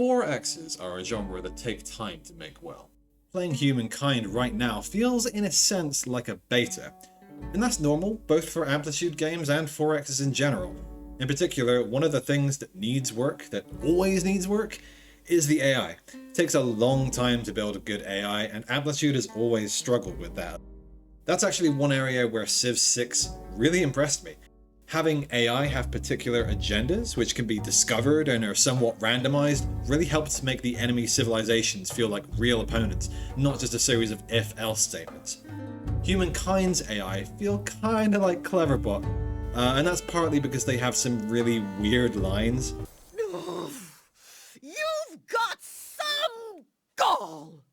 4Xs are a genre that take time to make well. Playing Humankind right now feels in a sense like a beta, and that's normal both for Amplitude games and 4Xs in general. In particular, one of the things that needs work, that always needs work, is the AI. It takes a long time to build a good AI, and Amplitude has always struggled with that. That's actually one area where Civ 6 really impressed me. Having AI have particular agendas, which can be discovered and are somewhat randomized, really helps make the enemy civilizations feel like real opponents, not just a series of if-else statements. Humankind's AI feel kinda like Cleverbot, and that's partly because they have some really weird lines. You've got some gall!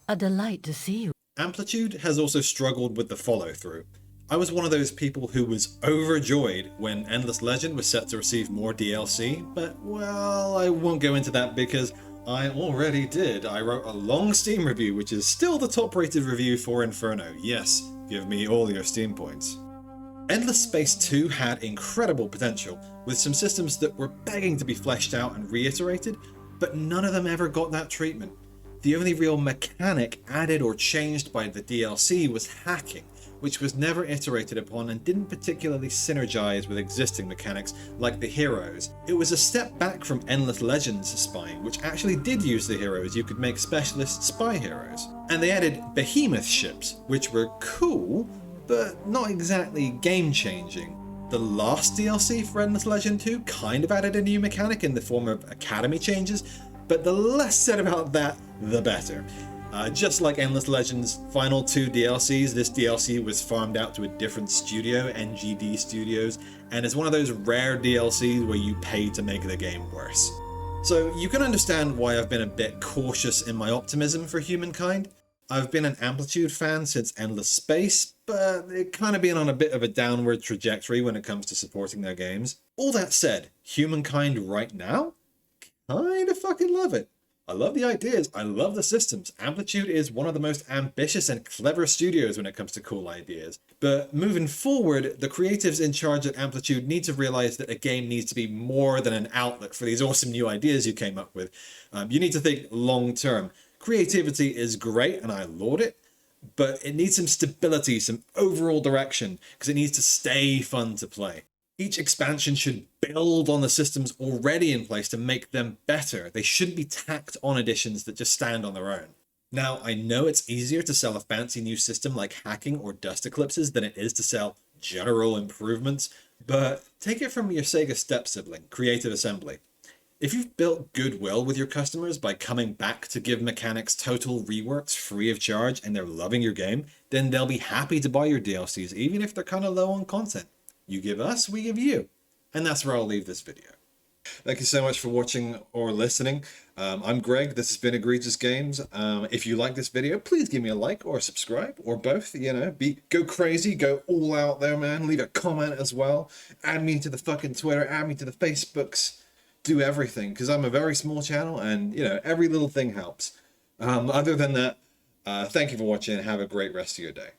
A delight to see you. Amplitude has also struggled with the follow-through. I was one of those people who was overjoyed when Endless Legend was set to receive more DLC, but well, I won't go into that because I already did. I wrote a long Steam review, which is still the top-rated review for Inferno. Yes, give me all your Steam points. Endless Space 2 had incredible potential, with some systems that were begging to be fleshed out and reiterated, but none of them ever got that treatment. The only real mechanic added or changed by the DLC was hacking, which was never iterated upon and didn't particularly synergize with existing mechanics like the heroes. It was a step back from Endless Legends spying, which actually did use the heroes. You could make specialist spy heroes. And they added behemoth ships, which were cool, but not exactly game-changing. The last DLC for Endless Legend 2 kind of added a new mechanic in the form of academy changes, but the less said about that, the better. Just like Endless Legend's final 2 DLCs, this DLC was farmed out to a different studio, NGD Studios, and is one of those rare DLCs where you pay to make the game worse. So you can understand why I've been a bit cautious in my optimism for Humankind. I've been an Amplitude fan since Endless Space, but it kind of been on a bit of a downward trajectory when it comes to supporting their games. All that said, Humankind right now? Kinda fucking love it. I love the ideas, I love the systems. Amplitude is one of the most ambitious and clever studios when it comes to cool ideas. But moving forward, the creatives in charge at Amplitude need to realize that a game needs to be more than an outlet for these awesome new ideas you came up with. You need to think long term. Creativity is great and I laud it, but it needs some stability, some overall direction, because it needs to stay fun to play. Each expansion should build on the systems already in place to make them better. They shouldn't be tacked on additions that just stand on their own. Now, I know it's easier to sell a fancy new system like hacking or dust eclipses than it is to sell general improvements, but take it from your Sega step-sibling, Creative Assembly. If you've built goodwill with your customers by coming back to give mechanics total reworks free of charge and they're loving your game, then they'll be happy to buy your DLCs even if they're kind of low on content. You give us, we give you. And that's where I'll leave this video. Thank you so much for watching or listening. I'm Greg, this has been Egregious Games. If you like this video, please give me a like or a subscribe, or both, you know, go crazy, go all out there, man. Leave a comment as well. Add me to the fucking Twitter, add me to the Facebooks. Do everything, because I'm a very small channel and, you know, every little thing helps. Other than that, thank you for watching and have a great rest of your day.